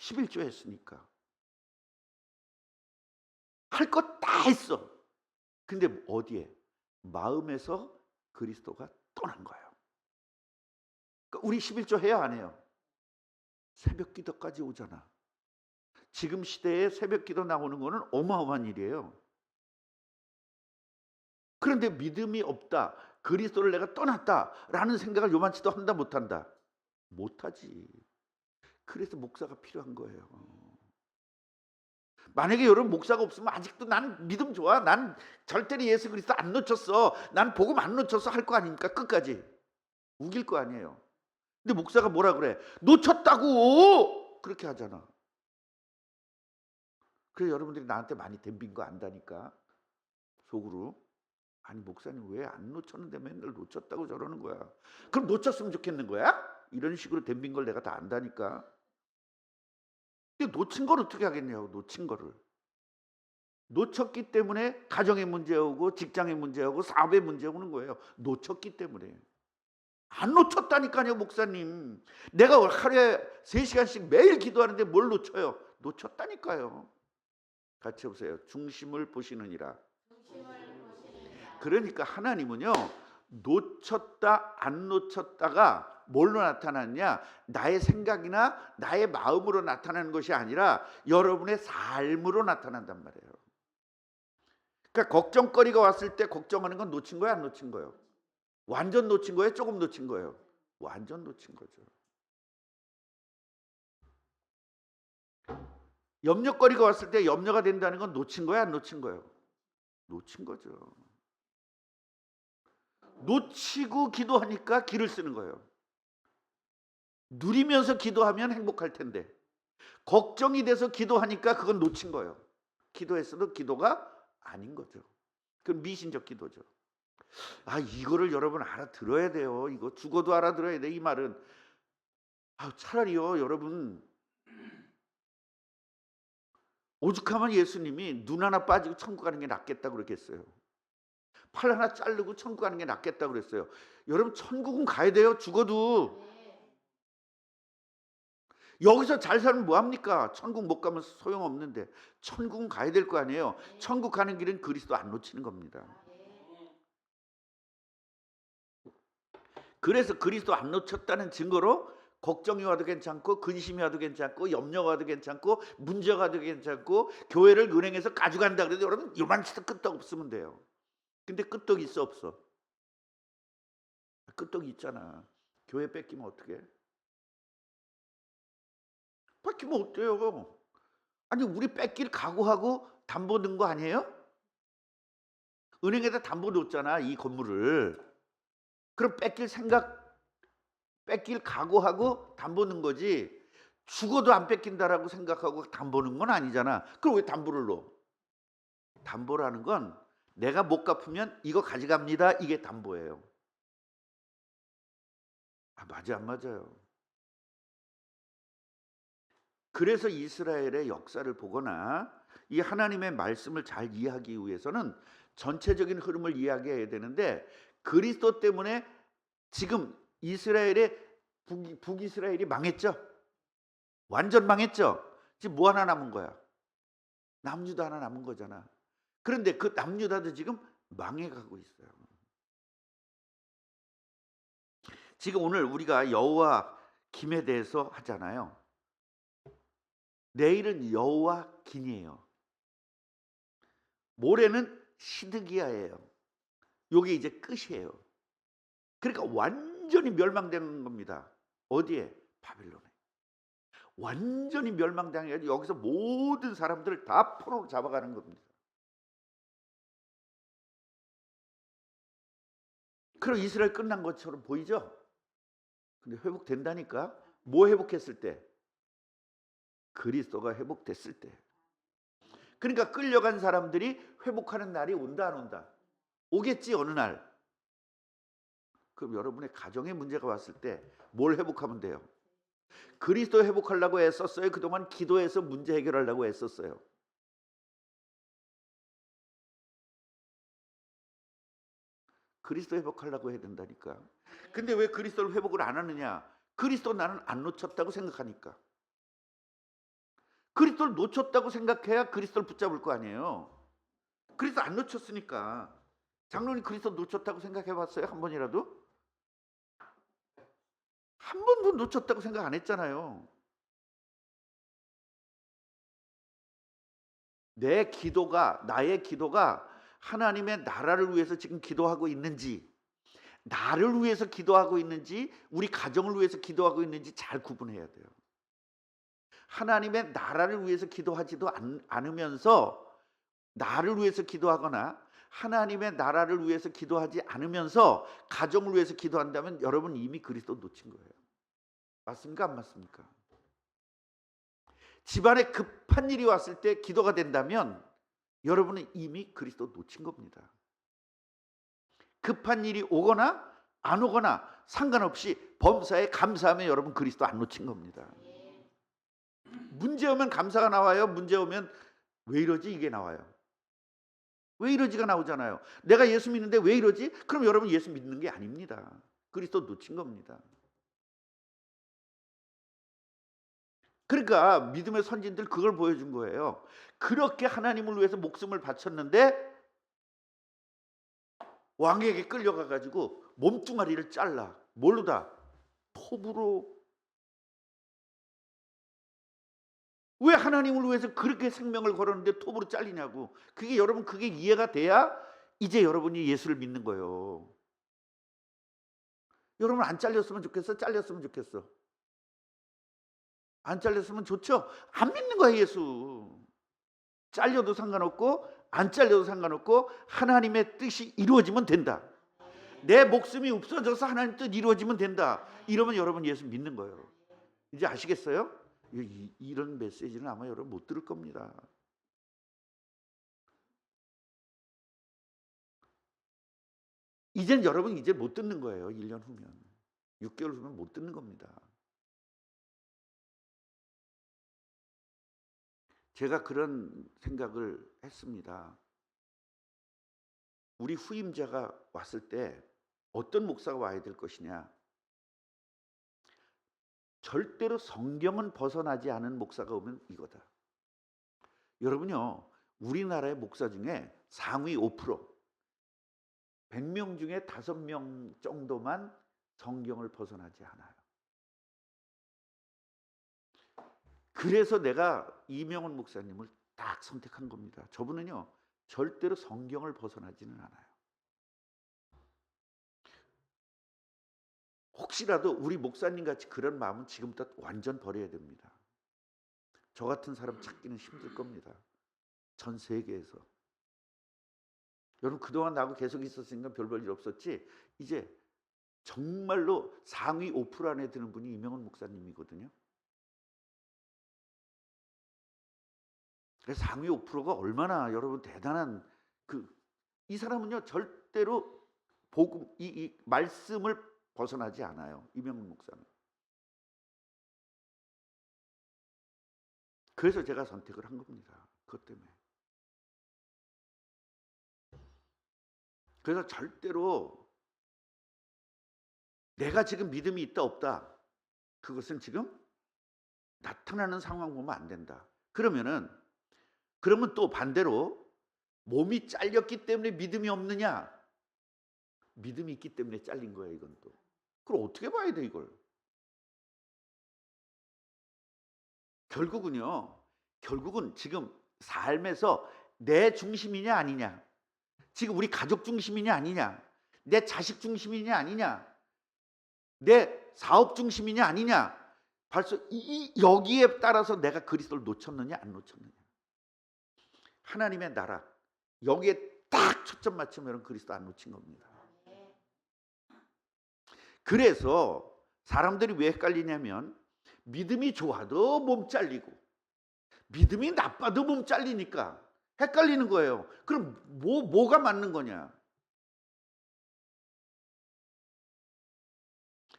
11조 했으니까. 할 것 다 했어. 근데 어디에? 마음에서 그리스도가 떠난 거예요. 그러니까 우리 11조 해야 안 해요? 새벽 기도까지 오잖아. 지금 시대에 새벽 기도 나오는 거는 어마어마한 일이에요. 그런데 믿음이 없다, 그리스도를 내가 떠났다라는 생각을 요만치도 한다 못한다? 못하지. 그래서 목사가 필요한 거예요. 만약에 여러분 목사가 없으면 아직도 "나는 믿음 좋아. 난 절대로 예수 그리스도 안 놓쳤어. 난 복음 안 놓쳤어." 할 거 아닙니까 끝까지. 우길 거 아니에요. 근데 목사가 뭐라 그래? "놓쳤다고." 그렇게 하잖아. 그래서 여러분들이 나한테 많이 덤빈 거 안다니까 속으로. "아니 목사님 왜 안 놓쳤는데 맨날 놓쳤다고 저러는 거야." 그럼 놓쳤으면 좋겠는 거야? 이런 식으로 덤빈 걸 내가 다 안다니까. 근데 놓친 걸 어떻게 하겠냐고, 놓친 거를. 놓쳤기 때문에 가정에 문제 오고 직장에 문제 오고 사업에 문제 오는 거예요. 놓쳤기 때문에. 안 놓쳤다니까요 목사님. 내가 하루에 3 시간씩 매일 기도하는데 뭘 놓쳐요? 놓쳤다니까요. 같이 해 보세요. 중심을 보시느니라. 그러니까 하나님은요, 놓쳤다 안 놓쳤다가 뭘로 나타났냐? 나의 생각이나 나의 마음으로 나타나는 것이 아니라 여러분의 삶으로 나타난단 말이에요. 그러니까 걱정거리가 왔을 때 걱정하는 건 놓친 거예요, 안 놓친 거예요? 완전 놓친 거예요, 조금 놓친 거예요? 완전 놓친 거죠. 염려거리가 왔을 때 염려가 된다는 건 놓친 거예요, 안 놓친 거예요? 놓친 거죠. 놓치고 기도하니까 기를 쓰는 거예요. 누리면서 기도하면 행복할 텐데 걱정이 돼서 기도하니까 그건 놓친 거예요. 기도했어도 기도가 아닌 거죠. 그건 미신적 기도죠. 아, 이거를 여러분 알아들어야 돼요. 이거 죽어도 알아들어야 돼, 이 말은. 아, 차라리요, 여러분, 오죽하면 예수님이 눈 하나 빠지고 천국 가는 게 낫겠다고 그랬겠어요. 팔 하나 자르고 천국 가는 게 낫겠다고 그랬어요. 여러분 천국은 가야 돼요, 죽어도. 여기서 잘 살면 뭐 합니까? 천국 못 가면 소용없는데. 천국은 가야 될 거 아니에요. 천국 가는 길은 그리스도 안 놓치는 겁니다. 그래서 그리스도 안 놓쳤다는 증거로 걱정이 와도 괜찮고 근심이 와도 괜찮고 염려가 와도 괜찮고 문제가 와도 괜찮고 교회를 은행에서 가져간다 그래도 여러분 요만치도 끄떡 없으면 돼요. 근데 끄떡 있어 없어? 끄떡 있잖아. 교회 뺏기면 어떡해? 뺏기면 어때요? 아니 우리 뺏길 각오하고 담보 넣은 거 아니에요? 은행에다 담보 넣었잖아, 이 건물을. 그럼 뺏길 각오하고 담보 넣은 거지, 죽어도 안 뺏긴다라고 생각하고 담보 넣은 건 아니잖아. 그럼 왜 담보를 넣어? 담보라는 건 내가 못 갚으면 이거 가져갑니다, 이게 담보예요. 아, 맞아 안 맞아요? 그래서 이스라엘의 역사를 보거나 이 하나님의 말씀을 잘 이해하기 위해서는 전체적인 흐름을 이해해야 되는데, 그리스도 때문에 지금 이스라엘의 북이스라엘이 망했죠. 완전 망했죠. 지금 뭐 하나 남은 거야? 남유다 하나 남은 거잖아. 그런데 그 남유다도 지금 망해가고 있어요. 지금 오늘 우리가 여호와 김에 대해서 하잖아요. 내일은 여호와 긴이에요. 모레는 시드기야예요. 요게 이제 끝이에요. 그러니까 완전히 멸망되는 겁니다. 어디에? 바빌론에. 완전히 멸망당해 가지고 여기서 모든 사람들을 다 포로로 잡아가는 겁니다. 그럼 이스라엘 끝난 것처럼 보이죠? 근데 회복된다니까. 뭐 회복했을 때? 그리스도가 회복됐을 때. 그러니까 끌려간 사람들이 회복하는 날이 온다 안 온다? 오겠지 어느 날. 그럼 여러분의 가정에 문제가 왔을 때 뭘 회복하면 돼요? 그리스도 회복하려고 애썼어요? 그동안 기도해서 문제 해결하려고 애썼어요? 그리스도 회복하려고 해야 된다니까. 근데 왜 그리스도를 회복을 안 하느냐? 그리스도 나는 안 놓쳤다고 생각하니까. 그리스도를 놓쳤다고 생각해야 그리스도를 붙잡을 거 아니에요. 그리스도 안 놓쳤으니까. 장로님 그리스도 놓쳤다고 생각해 봤어요? 한 번이라도? 한 번도 놓쳤다고 생각 안 했잖아요. 내 기도가, 나의 기도가 하나님의 나라를 위해서 지금 기도하고 있는지, 나를 위해서 기도하고 있는지, 우리 가정을 위해서 기도하고 있는지 잘 구분해야 돼요. 하나님의 나라를 위해서 기도하지도 않으면서 나를 위해서 기도하거나 하나님의 나라를 위해서 기도하지 않으면서 가정을 위해서 기도한다면 여러분 이미 그리스도 놓친 거예요. 맞습니까? 안 맞습니까? 집안에 급한 일이 왔을 때 기도가 된다면 여러분은 이미 그리스도 놓친 겁니다. 급한 일이 오거나 안 오거나 상관없이 범사에 감사하면 여러분 그리스도 안 놓친 겁니다. 문제 오면 감사가 나와요. 문제 오면 왜 이러지 이게 나와요. 왜 이러지가 나오잖아요. 내가 예수 믿는데 왜 이러지? 그럼 여러분 예수 믿는 게 아닙니다. 그리스도 놓친 겁니다. 그러니까 믿음의 선진들 그걸 보여준 거예요. 그렇게 하나님을 위해서 목숨을 바쳤는데 왕에게 끌려가 가지고 몸뚱아리를 잘라. 뭘로 다? 톱으로. 왜 하나님을 위해서 그렇게 생명을 걸었는데 톱으로 잘리냐고. 그게 여러분 그게 이해가 돼야 이제 여러분이 예수를 믿는 거예요. 여러분 안 잘렸으면 좋겠어? 잘렸으면 좋겠어? 안 잘렸으면 좋죠? 안 믿는 거예요, 예수. 잘려도 상관없고 안 잘려도 상관없고 하나님의 뜻이 이루어지면 된다. 내 목숨이 없어져서 하나님 뜻 이루어지면 된다. 이러면 여러분 예수 믿는 거예요. 이제 아시겠어요? 이런 메시지는 아마 여러분 못 들을 겁니다. 이젠 여러분 이제 못 듣는 거예요. 1년 후면. 6개월 후면 못 듣는 겁니다. 제가 그런 생각을 했습니다. 우리 후임자가 왔을 때 어떤 목사가 와야 될 것이냐. 절대로 성경은 벗어나지 않은 목사가 오면 이거다. 여러분요. 우리나라의 목사 중에 상위 5%, 100명 중에 5명 정도만 성경을 벗어나지 않아요. 그래서 내가 이명훈 목사님을 딱 선택한 겁니다. 저분은요. 절대로 성경을 벗어나지는 않아요. 혹시라도 우리 목사님 같이 그런 마음은 지금부터 완전 버려야 됩니다. 저 같은 사람 찾기는 힘들 겁니다. 전 세계에서. 여러분 그동안 나하고 계속 있었으니까 별 볼 일 없었지. 이제 정말로 상위 5% 안에 드는 분이 이명훈 목사님이거든요. 그래서 상위 5%가 얼마나 여러분 대단한 이 사람은요 절대로 복음 이 말씀을 벗어나지 않아요. 이명훈 목사는. 그래서 제가 선택을 한 겁니다. 그것 때문에. 그래서 절대로 내가 지금 믿음이 있다 없다. 그것은 지금 나타나는 상황 보면 안 된다. 그러면 또 반대로 몸이 잘렸기 때문에 믿음이 없느냐? 믿음이 있기 때문에 잘린 거예요, 이건 또. 그걸 어떻게 봐야 돼, 이걸? 결국은 지금 삶에서 내 중심이냐 아니냐? 지금 우리 가족 중심이냐 아니냐? 내 자식 중심이냐 아니냐? 내 사업 중심이냐 아니냐? 벌써 여기에 따라서 내가 그리스도를 놓쳤느냐 안 놓쳤느냐? 하나님의 나라 여기에 딱 초점 맞추면 그리스도 안 놓친 겁니다. 그래서 사람들이 왜 헷갈리냐면 믿음이 좋아도 몸 잘리고 믿음이 나빠도 몸 잘리니까 헷갈리는 거예요. 그럼 뭐가 맞는 거냐?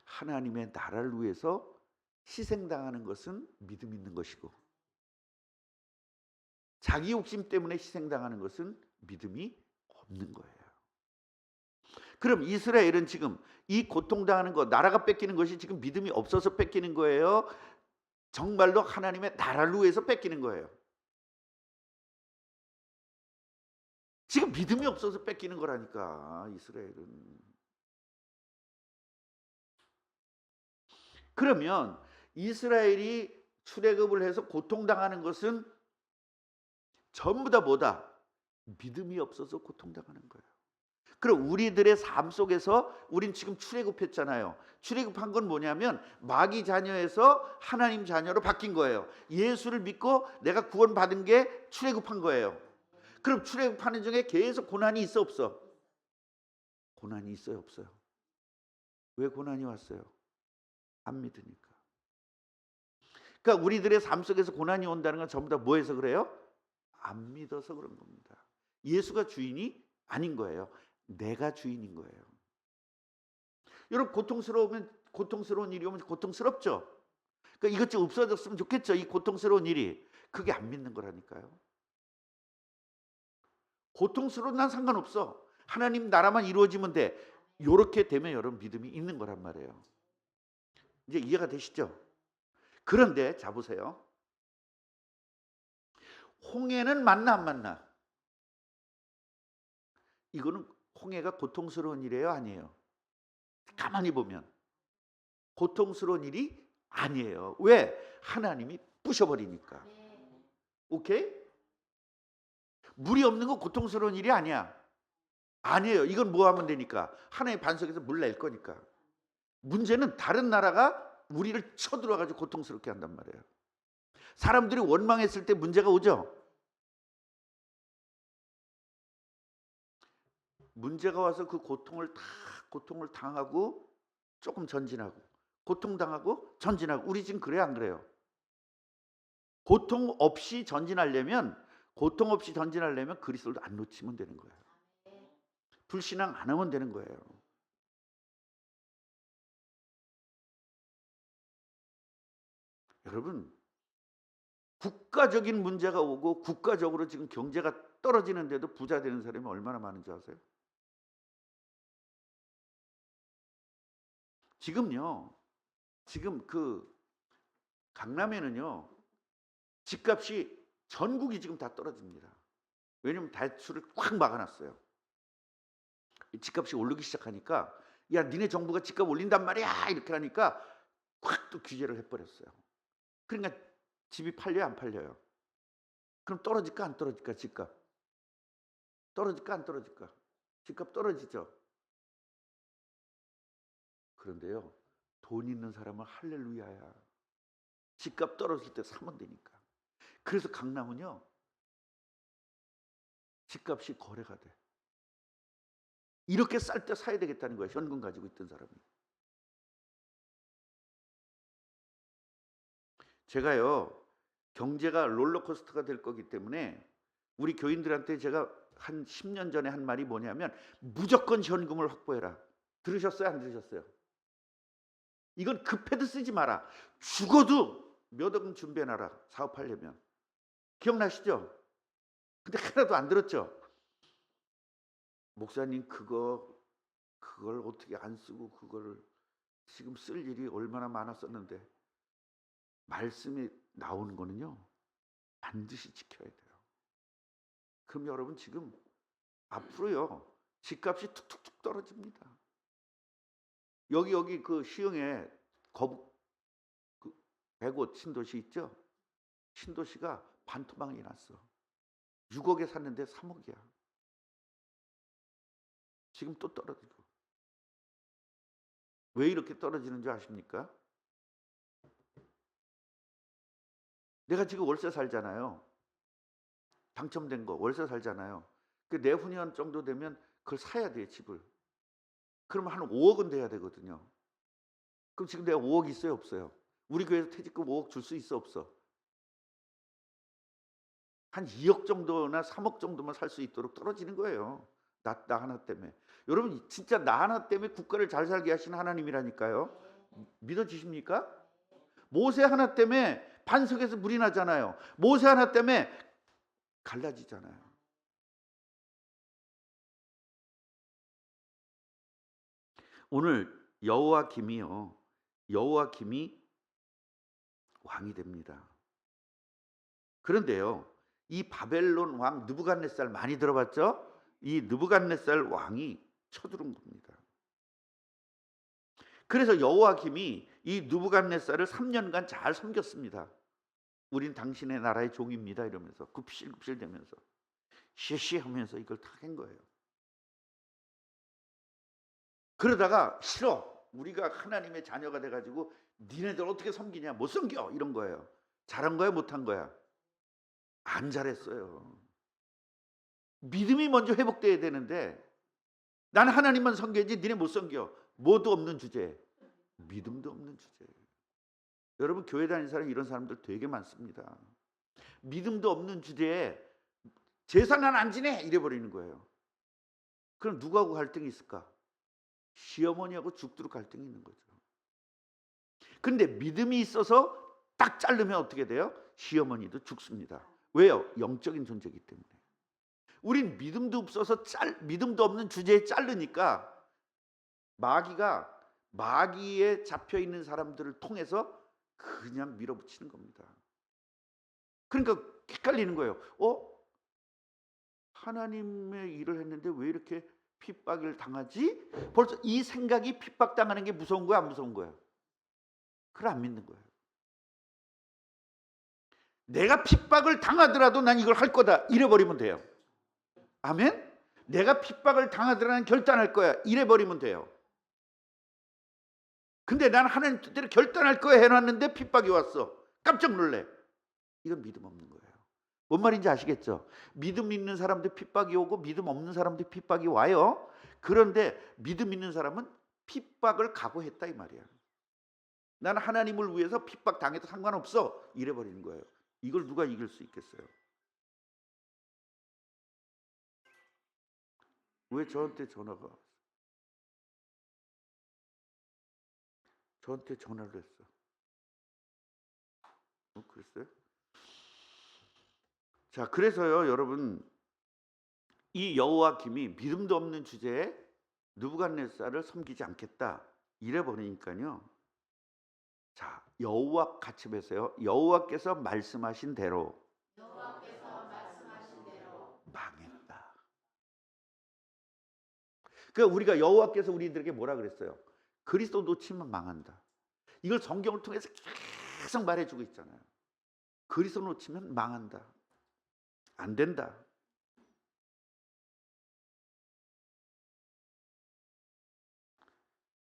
하나님의 나라를 위해서 희생당하는 것은 믿음 있는 것이고 자기 욕심 때문에 희생당하는 것은 믿음이 없는 거예요. 그럼 이스라엘은 지금 이 고통당하는 것, 나라가 뺏기는 것이 지금 믿음이 없어서 뺏기는 거예요? 정말로 하나님의 나라를 위해서 뺏기는 거예요. 지금 믿음이 없어서 뺏기는 거라니까, 이스라엘은. 그러면 이스라엘이 출애굽을 해서 고통당하는 것은 전부 다 뭐다? 믿음이 없어서 고통당하는 거예요. 그럼 우리들의 삶 속에서 우린 지금 출애굽했잖아요. 출애굽한 건 뭐냐면 마귀 자녀에서 하나님 자녀로 바뀐 거예요. 예수를 믿고 내가 구원받은 게 출애굽한 거예요. 그럼 출애굽하는 중에 계속 고난이 있어 없어? 고난이 있어요 없어요? 왜 고난이 왔어요? 안 믿으니까. 그러니까 우리들의 삶 속에서 고난이 온다는 건 전부 다 뭐해서 그래요? 안 믿어서 그런 겁니다. 예수가 주인이 아닌 거예요. 내가 주인인 거예요. 여러분, 고통스러운 일이 오면 고통스럽죠. 그러니까 이것 좀 없어졌으면 좋겠죠. 이 고통스러운 일이. 그게 안 믿는 거라니까요. 고통스러운 난 상관없어. 하나님 나라만 이루어지면 돼. 이렇게 되면 여러분 믿음이 있는 거란 말이에요. 이제 이해가 되시죠? 그런데 자 보세요. 홍해는 맞나 안 맞나? 이거는 홍해가 고통스러운 일이에요, 아니에요? 가만히 보면 고통스러운 일이 아니에요. 왜? 하나님이 부셔버리니까. 오케이? 물이 없는 건 고통스러운 일이 아니야. 아니에요. 이건 뭐 하면 되니까? 하나님의 반석에서 물 낼 거니까. 문제는 다른 나라가 우리를 쳐들어가지고 고통스럽게 한단 말이에요. 사람들이 원망했을 때 문제가 오죠. 문제가 와서 그 고통을 당하고 조금 전진하고, 고통당하고 전진하고. 우리 지금 그래요, 안 그래요? 고통 없이 전진하려면 그리스도를 안 놓치면 되는 거예요. 불신앙 안 하면 되는 거예요. 여러분, 국가적인 문제가 오고 국가적으로 지금 경제가 떨어지는데도 부자 되는 사람이 얼마나 많은지 아세요? 지금 그 강남에는요, 집값이 전국이 지금 다 떨어집니다. 왜냐면 대출을 확 막아놨어요. 집값이 오르기 시작하니까, 야, 니네 정부가 집값 올린단 말이야, 이렇게 하니까 확 또 규제를 해버렸어요. 그러니까 집이 팔려요, 안 팔려요? 그럼 떨어질까 안 떨어질까? 집값 떨어질까 안 떨어질까? 집값 떨어지죠. 그런데요, 돈 있는 사람은 할렐루야야. 집값 떨어질 때 사면 되니까. 그래서 강남은요, 집값이 거래가 돼. 이렇게 쌀 때 사야 되겠다는 거야, 현금 가지고 있던 사람이. 제가요, 경제가 롤러코스터가 될 거기 때문에 우리 교인들한테 제가 한 10년 전에 한 말이 뭐냐면, 무조건 현금을 확보해라. 들으셨어요, 안 들으셨어요? 이건 급해도 쓰지 마라. 죽어도 몇 억은 준비해놔라, 사업하려면. 기억나시죠? 근데 하나도 안 들었죠? 목사님, 그걸 어떻게 안 쓰고 그걸 지금 쓸 일이 얼마나 많았었는데. 말씀이 나오는 거는요, 반드시 지켜야 돼요. 그럼 여러분, 지금 앞으로요, 집값이 툭툭툭 떨어집니다. 여기 그 시흥에 거북 그 100호 신도시 있죠? 신도시가 반토막이 났어. 6억에 샀는데 3억이야. 지금 또 떨어지고. 왜 이렇게 떨어지는 줄 아십니까? 내가 지금 월세 살잖아요. 당첨된 거 월세 살잖아요. 그 내후년 정도 되면 그걸 사야 돼, 집을. 그러면 한 5억은 돼야 되거든요. 그럼 지금 내가 5억 있어요, 없어요? 우리 교회에서 퇴직금 5억 줄 수 있어, 없어? 한 2억 정도나 3억 정도만 살 수 있도록 떨어지는 거예요. 나 하나 때문에. 여러분, 진짜 나 하나 때문에 국가를 잘 살게 하시는 하나님이라니까요. 믿어지십니까? 모세 하나 때문에 반석에서 물이 나잖아요. 모세 하나 때문에 갈라지잖아요. 오늘 여호와김이 왕이 됩니다. 그런데요, 이 바벨론 왕 느부갓네살 많이 들어봤죠? 이 느부갓네살 왕이 쳐들어온 겁니다. 그래서 여호와김이 이 느부갓네살을 3년간 잘 섬겼습니다. 우린 당신의 나라의 종입니다 이러면서 굽실굽실 대면서 시시하면서 이걸 다 한 거예요. 그러다가 싫어, 우리가 하나님의 자녀가 돼가지고 니네들 어떻게 섬기냐, 못 섬겨, 이런 거예요. 잘한 거야, 못한 거야? 안 잘했어요. 믿음이 먼저 회복돼야 되는데 나는 하나님만 섬겨야지 니네 못 섬겨. 뭐도 없는 주제, 믿음도 없는 주제. 여러분 교회 다니는 사람 이런 사람들 되게 많습니다. 믿음도 없는 주제에 제사 난 안 지내 이래버리는 거예요. 그럼 누구하고 갈등이 있을까? 시어머니하고 죽도록 갈등이 있는 거죠. 근데 믿음이 있어서 딱 자르면 어떻게 돼요? 시어머니도 죽습니다. 왜요? 영적인 존재이기 때문에. 우린 믿음도 없어서 믿음도 없는 주제에 자르니까 마귀에 잡혀 있는 사람들을 통해서 그냥 밀어붙이는 겁니다. 그러니까 헷갈리는 거예요. 하나님의 일을 했는데 왜 이렇게 핍박을 당하지? 벌써 이 생각이 핍박당하는 게 무서운 거야, 안 무서운 거야? 그걸 안 믿는 거예요. 내가 핍박을 당하더라도 난 이걸 할 거다 이래버리면 돼요. 아멘? 내가 핍박을 당하더라도 결단할 거야 이래버리면 돼요. 근데 난 하나님 뜻대로 결단할 거야 해놨는데 핍박이 왔어. 깜짝 놀래. 이건 믿음 없는 거예요. 뭔 말인지 아시겠죠? 믿음 있는 사람들 핍박이 오고 믿음 없는 사람들 핍박이 와요. 그런데 믿음 있는 사람은 핍박을 각오했다 이 말이야. 나는 하나님을 위해서 핍박 당해도 상관없어 이래버리는 거예요. 이걸 누가 이길 수 있겠어요? 왜 저한테 전화가 왔어? 저한테 전화를 했어. 그랬어요? 자, 그래서요 여러분, 이 여호와김이 믿음도 없는 주제에 느부갓네살을 섬기지 않겠다 이래버리니까요. 자, 여호와 같이 보세요. 여호와께서 말씀하신 대로 망했다. 그러니까 우리가 여호와께서 우리들에게 뭐라 그랬어요? 그리스도 놓치면 망한다. 이걸 성경을 통해서 계속 말해주고 있잖아요. 그리스도 놓치면 망한다. 안 된다.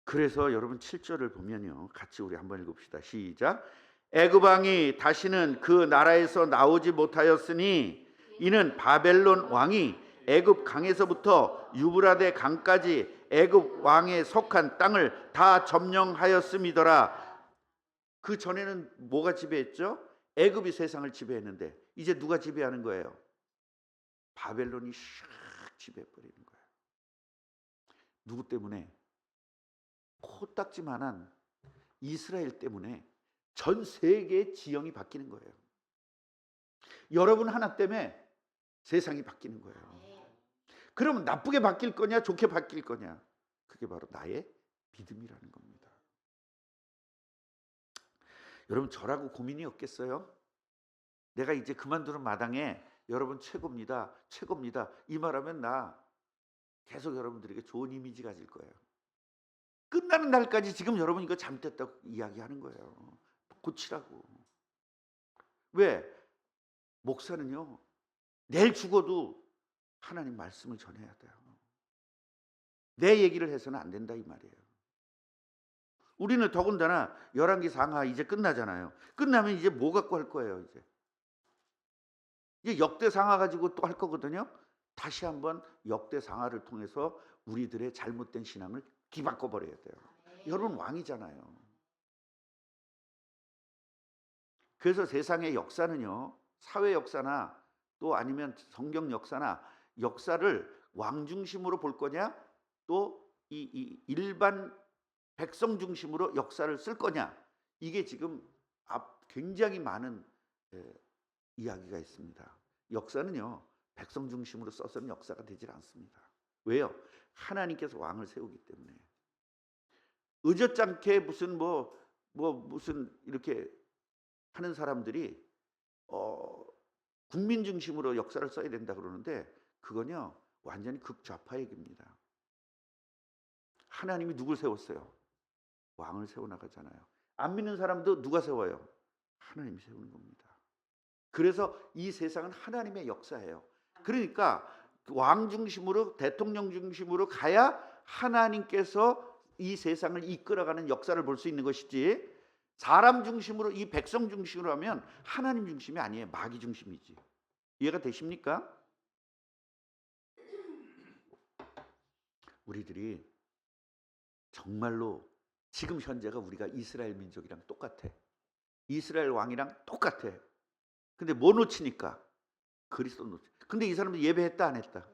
그래서 여러분 7절을 보면요, 같이 우리 한번 읽읍시다. 시작. 애굽 왕이 다시는 그 나라에서 나오지 못하였으니 이는 바벨론 왕이 애굽 강에서부터 유브라데 강까지 애굽 왕에 속한 땅을 다 점령하였음이더라. 그 전에는 뭐가 지배했죠? 애굽이 세상을 지배했는데 이제 누가 지배하는 거예요? 바벨론이 샥 지배해버리는 거예요. 누구 때문에? 코딱지만한 이스라엘 때문에 전 세계의 지형이 바뀌는 거예요. 여러분 하나 때문에 세상이 바뀌는 거예요. 그러면 나쁘게 바뀔 거냐 좋게 바뀔 거냐? 그게 바로 나의 믿음이라는 겁니다. 여러분 저라고 고민이 없겠어요? 내가 이제 그만두는 마당에 여러분 최고입니다. 최고입니다. 이 말하면 나 계속 여러분들에게 좋은 이미지 가질 거예요. 끝나는 날까지 지금 여러분 이거 잘못됐다고 이야기하는 거예요. 고치라고. 왜? 목사는요 내일 죽어도 하나님 말씀을 전해야 돼요. 내 얘기를 해서는 안 된다 이 말이에요. 우리는 더군다나 열왕기 상하 이제 끝나잖아요. 끝나면 이제 뭐 갖고 할 거예요? 이제 역대 상하 가지고 또 할 거거든요. 다시 한번 역대 상하를 통해서 우리들의 잘못된 신앙을 뒤바꿔 버려야 돼요. 여러분 왕이잖아요. 그래서 세상의 역사는요, 사회 역사나 또 아니면 성경 역사나 역사를 왕 중심으로 볼 거냐, 또 이 일반 백성 중심으로 역사를 쓸 거냐, 이게 지금 굉장히 많은 이야기가 있습니다. 역사는요 백성 중심으로 써서는 역사가 되질 않습니다. 왜요? 하나님께서 왕을 세우기 때문에. 의젓지 않게 무슨 이렇게 하는 사람들이 국민 중심으로 역사를 써야 된다 그러는데 그건요 완전히 극좌파 얘기입니다. 하나님이 누굴 세웠어요? 왕을 세워나가잖아요. 안 믿는 사람도 누가 세워요? 하나님이 세우는 겁니다. 그래서 이 세상은 하나님의 역사예요. 그러니까 왕 중심으로 대통령 중심으로 가야 하나님께서 이 세상을 이끌어가는 역사를 볼 수 있는 것이지, 사람 중심으로 이 백성 중심으로 하면 하나님 중심이 아니에요. 마귀 중심이지. 이해가 되십니까? 우리들이 정말로 지금 현재가 우리가 이스라엘 민족이랑 똑같아. 이스라엘 왕이랑 똑같아. 근데 뭐 놓치니까? 그리스도 놓치. 근데 이 사람들 예배했다 안 했다?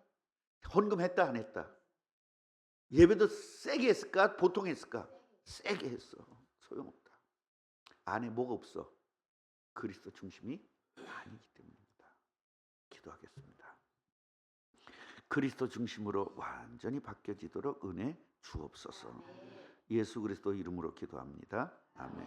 헌금했다 안 했다? 예배도 세게 했을까? 보통 했을까? 세게 했어. 소용없다. 안에 뭐가 없어? 그리스도 중심이 아니기 때문입니다. 기도하겠습니다. 그리스도 중심으로 완전히 바뀌어지도록 은혜 주옵소서. 예수 그리스도 이름으로 기도합니다. 아멘.